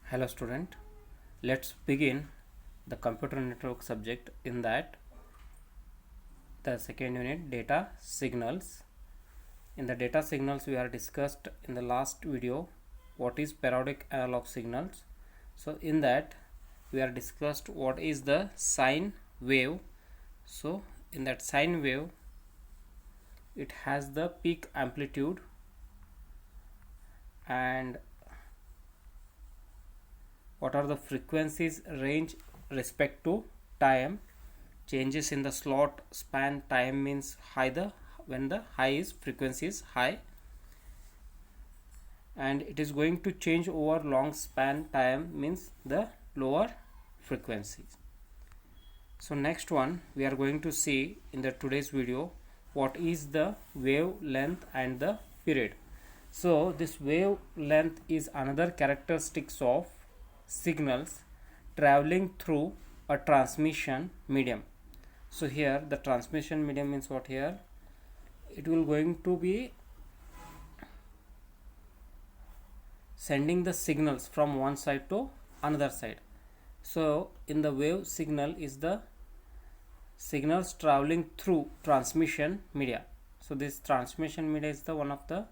Hello student, let's begin the computer network subject. In that, the second unit, data signals. In the data signals, we are discussed in the last video what is periodic analog signals. So in that, we are discussed what is the sine wave. So in that sine wave, it has the peak amplitude and what are the frequencies range respect to time. Changes in the slot span time means when the high is frequency is high, and it is going to change over long span time means the lower frequencies. So next one we are going to see in the today's video what is the wavelength and the period. So this wavelength is another characteristics of signals traveling through a transmission medium. So here the transmission medium means what? Here it will going to be sending the signals from one side to another side. So in the wave signal is the signals traveling through transmission media. So this transmission media is the one of the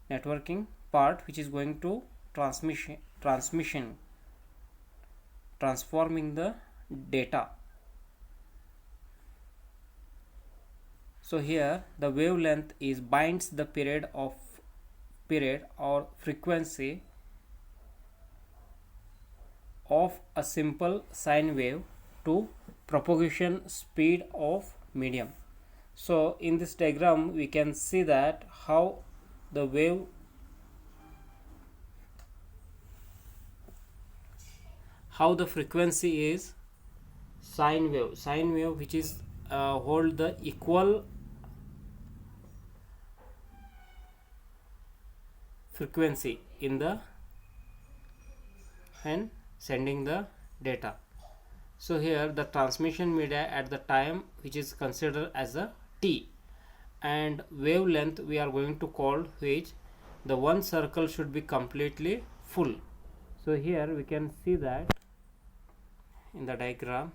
networking part which is going to transforming the data. So here the wavelength is binds the period or frequency of a simple sine wave to propagation speed of medium. So in this diagram we can see that how the frequency is sine wave which is hold the equal frequency in the and sending the data. So here the transmission media at the time which is considered as a t, and wavelength we are going to call which the one circle should be completely full. So here we can see that in the diagram.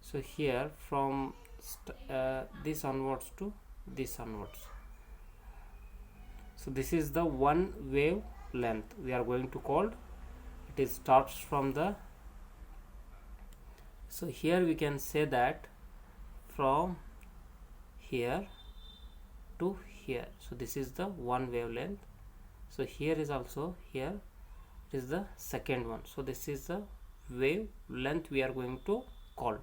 So here from this onwards to this onwards. So this is the one wavelength we are going to call. It is starts from the. So here we can say that from here to here. So this is the one wavelength. So here is also here. It is the second one. So this is the wavelength we are going to call.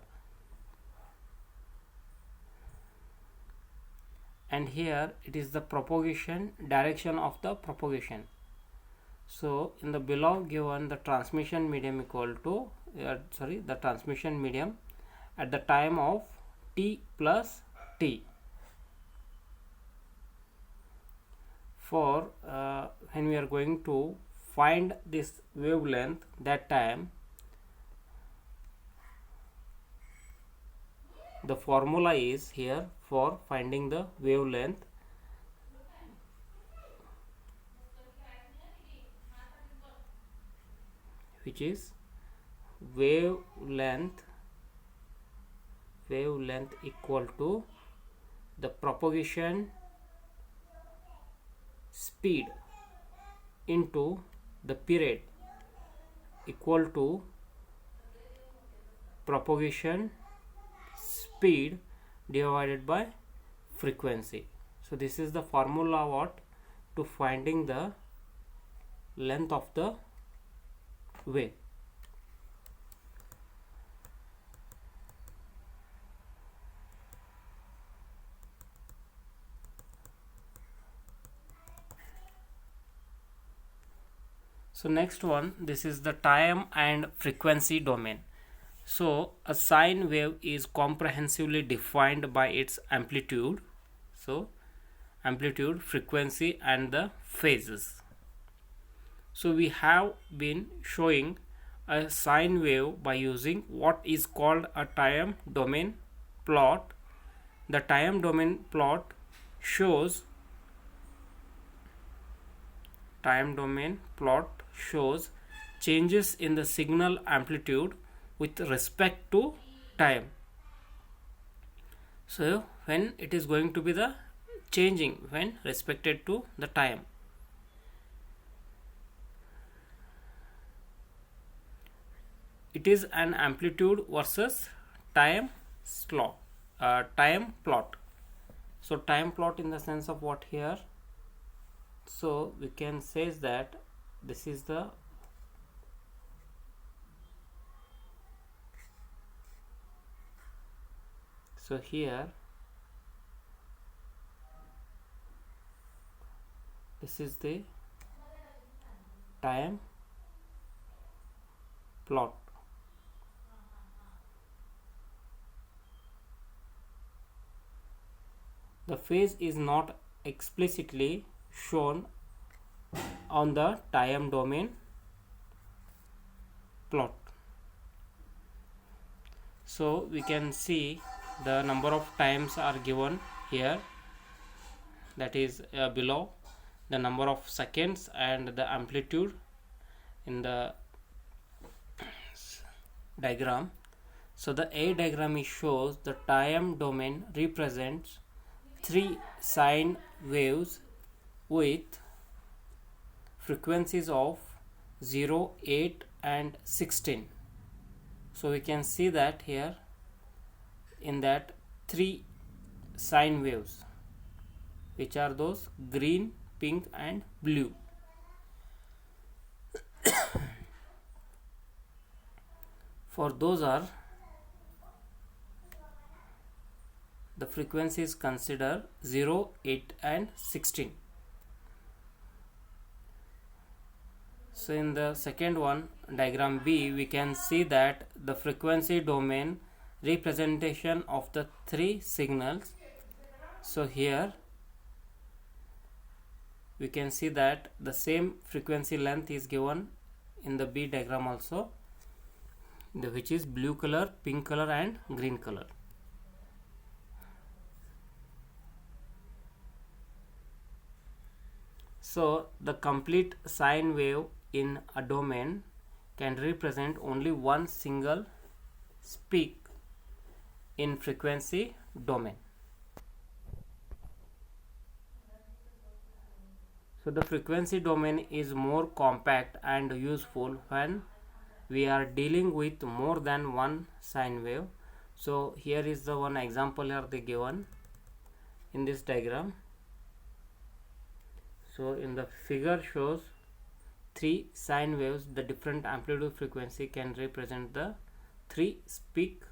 And here it is the propagation direction of the propagation. So in the below given the transmission medium equal to the transmission medium at the time of t plus t. For when we are going to find this wavelength, that time the formula is here for finding the wavelength. Which is wavelength equal to the propagation speed into the period equal to propagation speed divided by frequency. So this is the formula what to finding the length of the wave. So next one, this is the time and frequency domain. So a sine wave is comprehensively defined by its amplitude. So amplitude, frequency and the phases. So we have been showing a sine wave by using what is called a time domain plot. The time domain plot shows time domain plot shows changes in the signal amplitude with respect to time. So when it is going to be the changing when respected to the time. It is an amplitude versus time time plot. So time plot in the sense of what here? So we can say that this is the here this is the time plot. The phase is not explicitly shown on the time domain plot. So we can see the number of times are given here, that is below, the number of seconds and the amplitude in the diagram. So the A diagram shows the time domain represents 3 sine waves with frequencies of 0, 8 and 16. So we can see that here in that 3 sine waves, which are those green, pink and blue. For those are the frequencies consider 0, 8 and 16. So in the second one, diagram B, we can see that the frequency domain representation of the 3 signals. So here we can see that the same frequency length is given in the B diagram also, which is blue color, pink color and green color. So the complete sine wave in a domain can represent only one single peak in frequency domain. So the frequency domain is more compact and useful when we are dealing with more than one sine wave. So here is the one example here they given in this diagram. So in the figure shows 3 sine waves, the different amplitude frequency can represent the 3 peak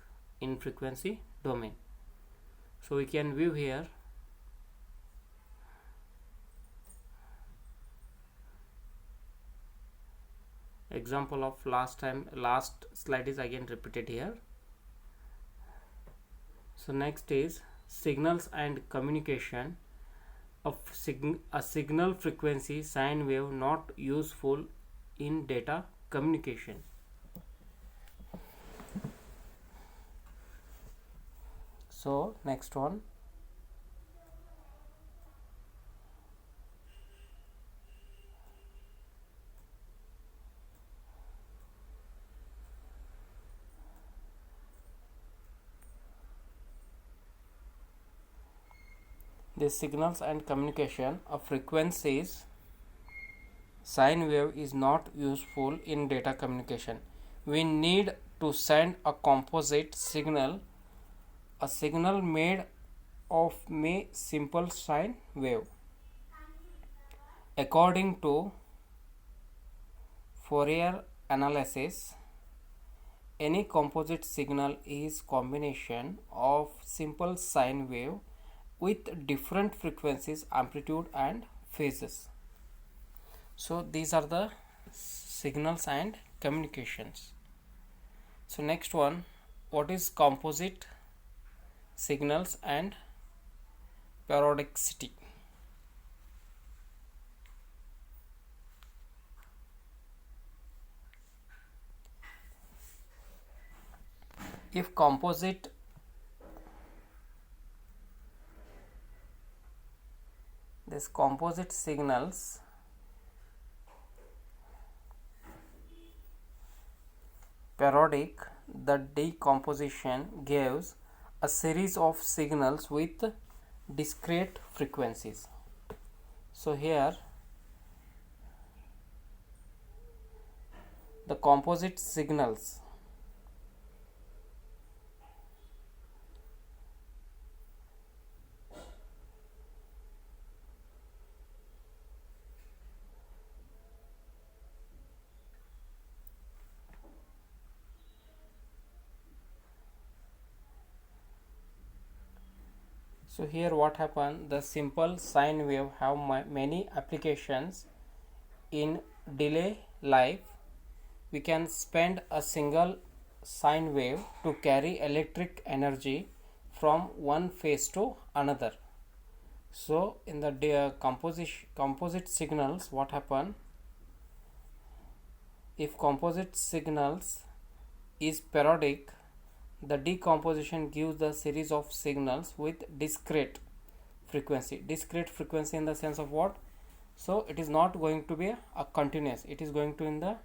in frequency domain. So we can view here example of last slide is again repeated here. So next is signals and communication. A signal frequency sine wave not useful in data communication. So next one, the signals and communication of frequencies sine wave is not useful in data communication. We need to send a composite signal, a signal made of simple sine wave. According to Fourier analysis, any composite signal is combination of simple sine wave with different frequencies, amplitude and phases. So these are the signals and communications. So next one, what is composite signals and periodicity? If composite signals periodic, the decomposition gives a series of signals with discrete frequencies. So here the composite signals So here what happened, the simple sine wave have many applications in delay life. We can spend a single sine wave to carry electric energy from one phase to another. So in the composite signals, what happen, if composite signals is periodic, the decomposition gives the series of signals with discrete frequency. Discrete frequency in the sense of what? So it is not going to be a continuous, it is going to in the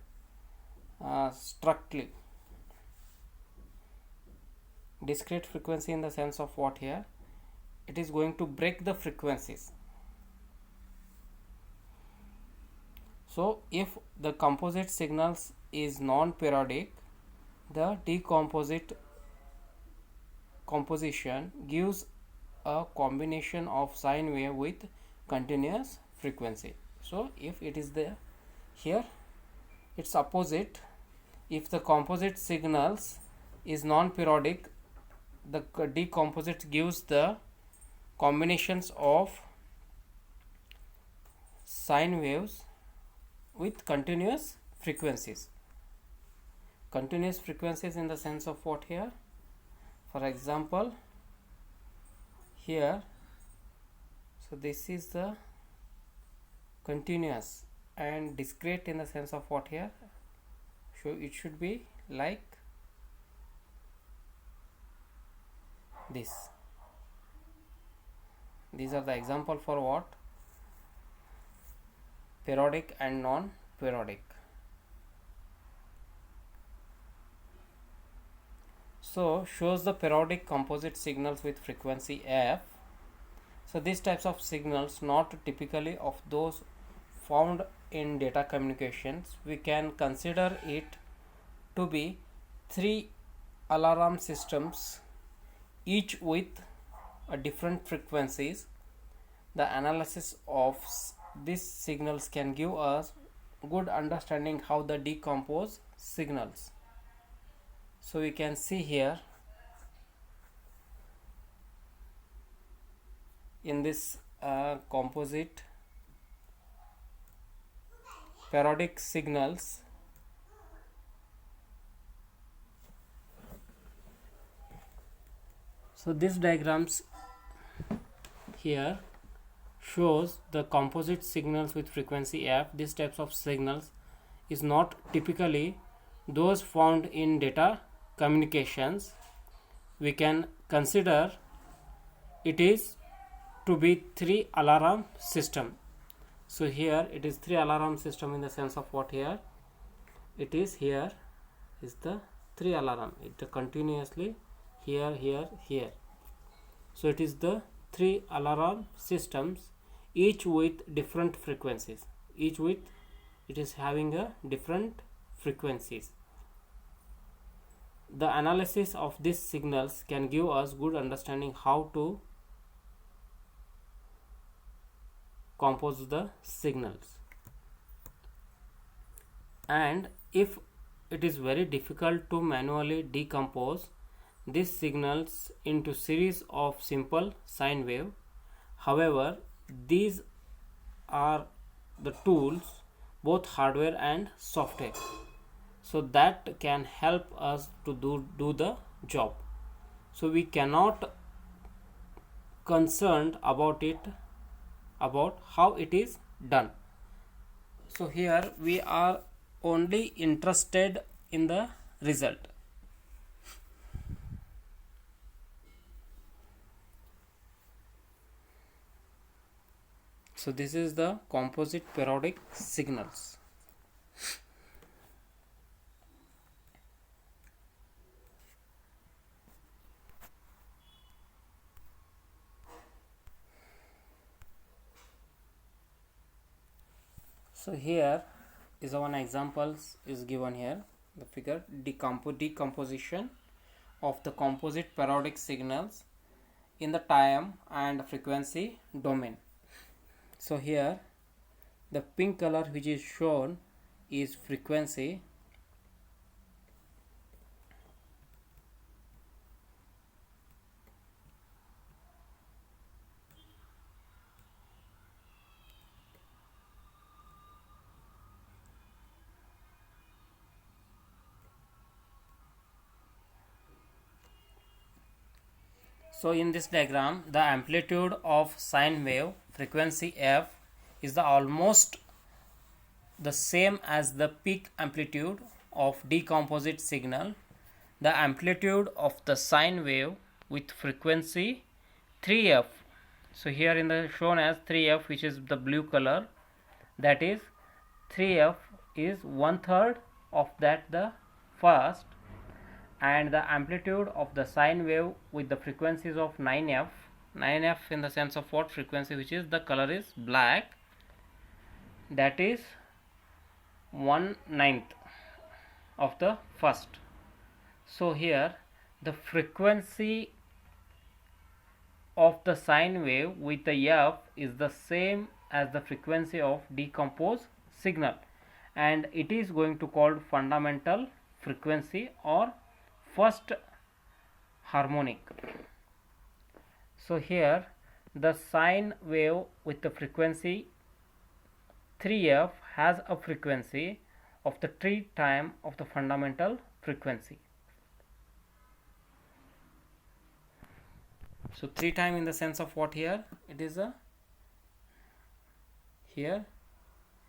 strictly discrete frequency in the sense of what here? It is going to break the frequencies. So if the composite signals is non-periodic, the composition gives a combination of sine wave with continuous frequency. So if it is there, here it's opposite. If the composite signals is non-periodic, the decomposite gives the combinations of sine waves with continuous frequencies. Continuous frequencies in the sense of what here? For example, here, so this is the continuous, and discrete in the sense of what here? So it should be like this. These are the example for what? Periodic and non-periodic. So shows the periodic composite signals with frequency f. So these types of signals not typically of those found in data communications. We can consider it to be 3 alarm systems, each with a different frequencies. The analysis of these signals can give us good understanding how the decompose signals. So we can see here in this composite periodic signals, so these diagrams here shows the composite signals with frequency f. These types of signals is not typically those found in data communications. We can consider it is to be 3 alarm system. So here it is 3 alarm system in the sense of what here? It is here is the 3 alarm. It continuously here, here, here. So it is the 3 alarm systems, each with different frequencies. Each with it is having a different frequencies. The analysis of these signals can give us good understanding how to compose the signals. And if it is very difficult to manually decompose these signals into series of simple sine wave, however, these are the tools, both hardware and software, so that can help us to do the job. So we cannot concerned about it, about how it is done. So here we are only interested in the result. So this is the composite periodic signals. So here is one examples is given here. The figure decomposition of the composite periodic signals in the time and frequency domain. So here the pink color which is shown is frequency. So in this diagram, the amplitude of sine wave frequency f is the almost the same as the peak amplitude of decomposite signal. The amplitude of the sine wave with frequency 3f. So here in the shown as 3f, which is the blue color, that is 3f is 1/3 of that the first, and the amplitude of the sine wave with the frequencies of 9f in the sense of what frequency, which is the color is black, that is 1/9 of the first. So here the frequency of the sine wave with the f is the same as the frequency of decomposed signal, and it is going to called fundamental frequency or first harmonic. So here the sine wave with the frequency 3f has a frequency of the 3 time of the fundamental frequency. So 3 time in the sense of what here? It is a here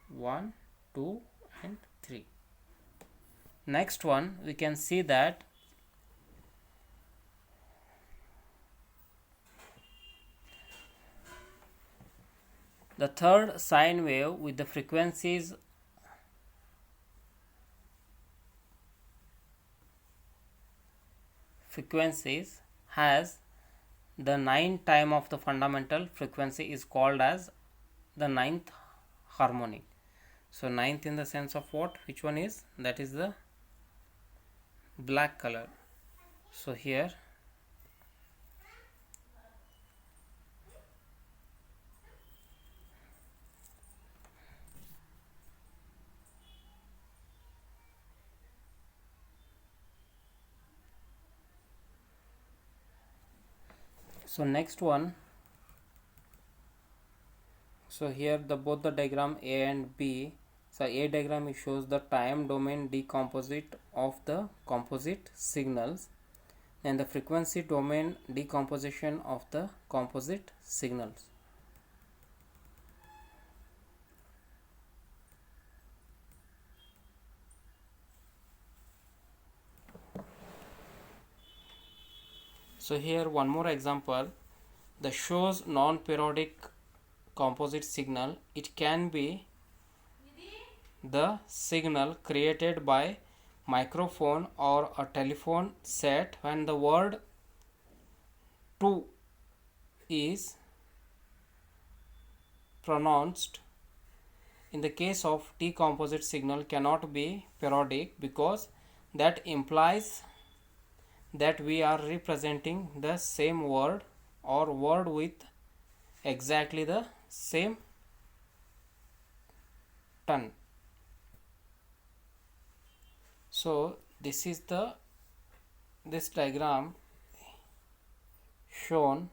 1, 2 and 3. Next one we can see that the third sine wave with the frequencies has the 9 time of the fundamental frequency is called as the 9th harmonic. So 9th in the sense of what? Which one is? That is the black color. So here so next one, so here the both the diagram A and B. So A diagram it shows the time domain decomposite of the composite signals, and the frequency domain decomposition of the composite signals. So here one more example, the shows non-periodic composite signal. It can be the signal created by microphone or a telephone set when the word to is pronounced. In the case of decomposite signal cannot be periodic because that implies that we are representing the same word or word with exactly the same tone. So this is this diagram shown